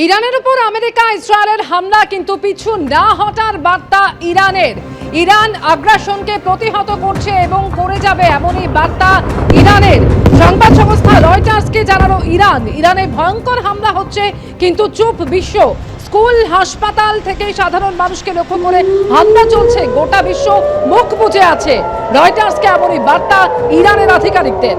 ইরানের উপর আমেরিকা ইসরায়েলের হামলা কিন্তু পিছু না হটার বার্তা ইরানের। ইরান আগ্রাসনকে প্রতিহত করছে এবং করে যাবে এমনই বার্তা ইরানের। সংবাদ সংস্থা রয়টার্সকে জানালো ইরানে ভয়ঙ্কর হামলা হচ্ছে কিন্তু চুপ বিশ্ব। স্কুল হাসপাতাল থেকে সাধারণ মানুষকে লক্ষ্য করে হামলা চলছে, গোটা বিশ্ব মুখ বুজে আছে। রয়টার্সকে এমনই বার্তা ইরানের আধিকারিকদের।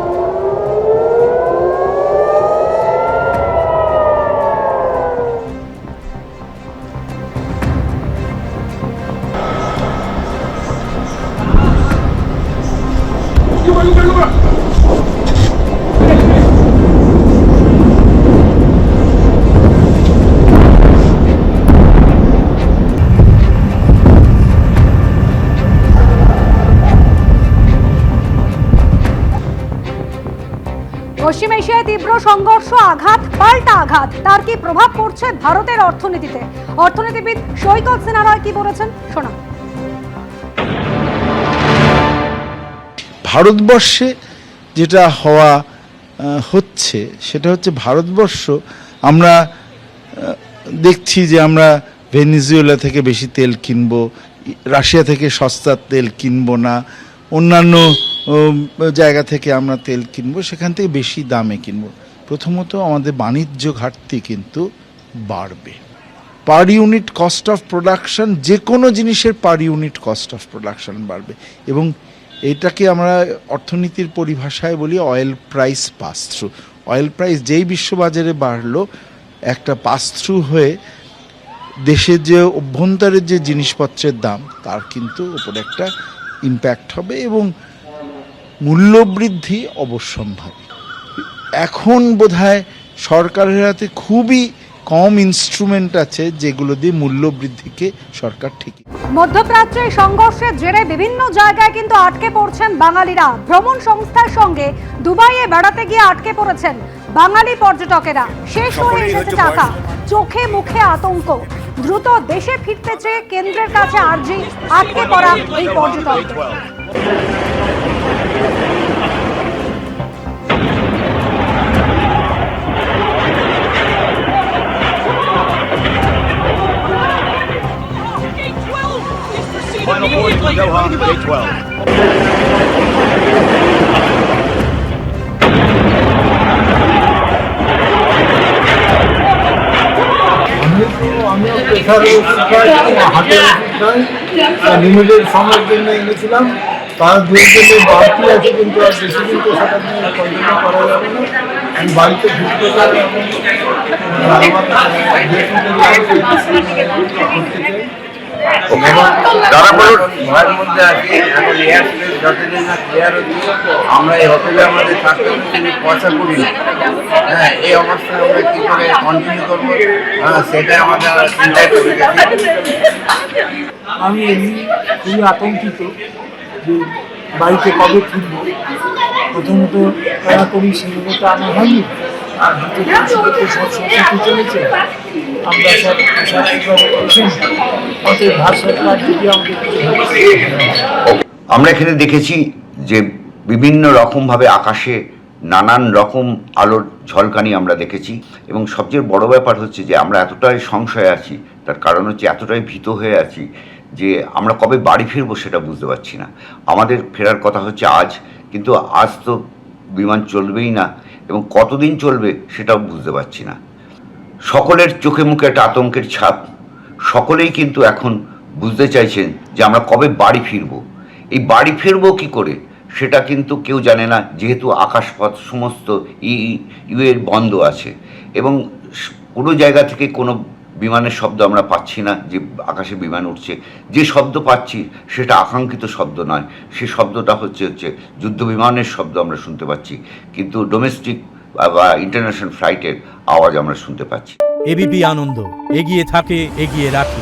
পশ্চিম এশিয়ায় তীব্র সংঘর্ষ, আঘাত পাল্টা আঘাত, তার কি প্রভাব পড়ছে ভারতের অর্থনীতিতে? অর্থনীতিবিদ সৈকত সিনহা রয় কি বলেছেন শোনা। ভারতবর্ষে যেটা হচ্ছে সেটা হচ্ছে ভারতবর্ষ, আমরা দেখছি যে আমরা ভেনিজুয়েলা থেকে বেশি তেল কিনবো, রাশিয়া থেকে সস্তা তেল কিনবো না, অন্যান্য জায়গা থেকে আমরা তেল কিনবো, সেখান থেকে বেশি দামে কিনবো। প্রথমত আমাদের বাণিজ্য ঘাটতি কিন্তু বাড়বে। Per unit cost of production, যে কোনো জিনিসের per unit cost of production বাড়বে এবং এটাকে আমরা অর্থনীতির পরিভাষায় বলি oil price pass through. Oil price যেই বিশ্ববাজারে বাড়লো, একটা পাস থ্রু হয়ে দেশের যে অভ্যন্তরের যে জিনিসপত্রের দাম তার কিন্তু উপরে একটা ইম্প্যাক্ট হবে এবং মূল্যবৃদ্ধি অবশ্যম্ভাবী। এখন বোধহয় সরকারের হাতে খুবই কম ইনস্ট্রুমেন্ট আছে যেগুলো দিয়ে মূল্যবৃদ্ধিকে সরকার ঠিকই। মধ্যপ্রাচ্যে সংঘর্ষের জেরে বিভিন্ন জায়গায় কিন্তু আটকে পড়ছেন বাঙালিরা। ভ্রমণ সংস্থার সঙ্গে দুবাইয়ে বেড়াতে গিয়ে আটকে পড়েছেন বাঙালি পর্যটকেরা। শেষ হয়ে এসেছে টাকা, চোখে মুখে আতঙ্ক। দ্রুত দেশে ফিরতে চেয়ে কেন্দ্রের কাছে আর্জি আটকে পড়া এই পর্যটকদের। Final boarding will go on day 12. আমিও প্রেশারে হাটে লিমিটেড সময়ের জন্য এনেছিলাম, তার দুজনে বাড়তি আছে কিন্তু আর বেশি দিন তো সেটা নিয়ে কন্টিনিউ করা যাবে না। আমি বাড়িতে ঢুকতে চাই এবং ভয়ের মধ্যে আছি। এখন এয়ারস্পেস যতদিন না ক্লিয়ার হচ্ছে, আমরা এই হোটেলে আমাদের থাকতে পয়সা করি না। হ্যাঁ, এই অবস্থায় আমরা কী করে কন্টিনিউ করবো, সেটাই আমাদের চিন্তায় করে গেছি। আমি খুবই আতঙ্কিত যে বাড়িতে কবে ফিরব। প্রথমত তারা করি সেগুলো তো আনা হয়নি, আর হাতে করতে সব সরস্বতী চলেছে। আমরা সব অতএব ভারত সরকার যদি আমাদের আমরা এখানে দেখেছি যে বিভিন্ন রকমভাবে আকাশে নানান রকম আলোর ঝলকানি আমরা দেখেছি এবং সবচেয়ে বড় ব্যাপার হচ্ছে যে আমরা এতটাই সংশয়ে আছি, তার কারণ হচ্ছে এতটাই ভীত হয়ে আছি যে আমরা কবে বাড়ি ফিরবো সেটা বুঝতে পারছি না। আমাদের ফেরার কথা হচ্ছে আজ, কিন্তু আজ তো বিমান চলবেই না এবং কতদিন চলবে সেটাও বুঝতে পারছি না। সকলের চোখে মুখে একটা আতঙ্কের ছাপ। সকলেই কিন্তু এখন বুঝতে চাইছেন যে আমরা কবে বাড়ি ফিরব। এই বাড়ি ফিরব কী করে সেটা কিন্তু কেউ জানে না, যেহেতু আকাশপথ সমস্ত ইউএর বন্ধ আছে এবং কোনো জায়গা থেকে কোনো বিমানের শব্দ আমরা পাচ্ছি না যে আকাশে বিমান উঠছে। যে শব্দ পাচ্ছি সেটা আকাঙ্ক্ষিত শব্দ নয়, সে শব্দটা হচ্ছে যুদ্ধ বিমানের শব্দ আমরা শুনতে পাচ্ছি, কিন্তু ডোমেস্টিক বা ইন্টারন্যাশনাল ফ্লাইটের আওয়াজ আমরা শুনতে পাচ্ছি। এবিপি আনন্দ, এগিয়ে থাকে, এগিয়ে রাখে।